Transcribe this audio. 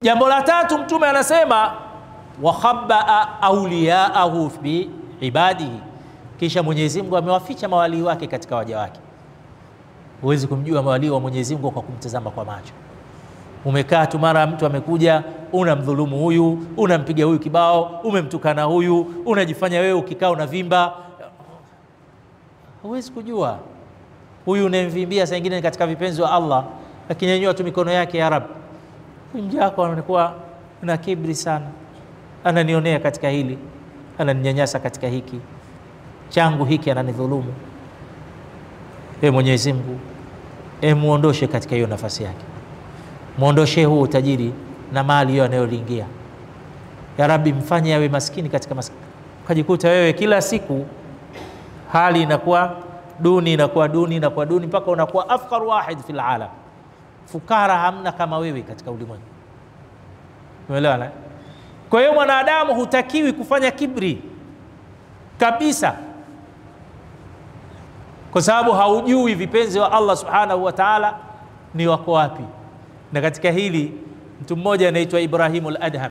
Jambo la tatu, Mtume anasema wa khabba awliyaahu fi ibadihi, kisha Mwenyezi Mungu amewaficha mawali wake katika waja wake. Huwezi kumjua mawali wa Mwenyezi Mungu kwa kumtazama kwa macho. Umekaa tu, mara mtu amekuja, unamdhulumu huyu, unampiga huyu kibao, umemtukana huyu, unajifanya wewe ukikaa unavimba. Huwezi kujua huyu unayemvimbia saa nyingine katika vipenzi wa Allah, akinyanyua tu mikono yake, ya Rab, mja wako anakuwa na kibri sana, ananionea katika hili, ananinyanyasa katika hiki, changu hiki ananidhulumu. Mwenyezi Mungu, muondoshe katika hiyo nafasi yake, muondoshe huo utajiri na mali hiyo anayolingia. Ya Rabbi, mfanye awe maskini katika maskini. Ukajikuta wewe kila siku hali inakuwa duni, inakuwa duni, inakuwa duni, mpaka unakuwa afqar wahid fil alam. Fukara hamna kama wewe katika ulimwengu. Umeelewana? Kwa hiyo mwanadamu hutakiwi kufanya kibri kabisa, kwa sababu haujui vipenzi wa Allah subhanahu wa ta'ala ni wako wapi. Na katika hili mtu mmoja anaitwa Ibrahim al-Adham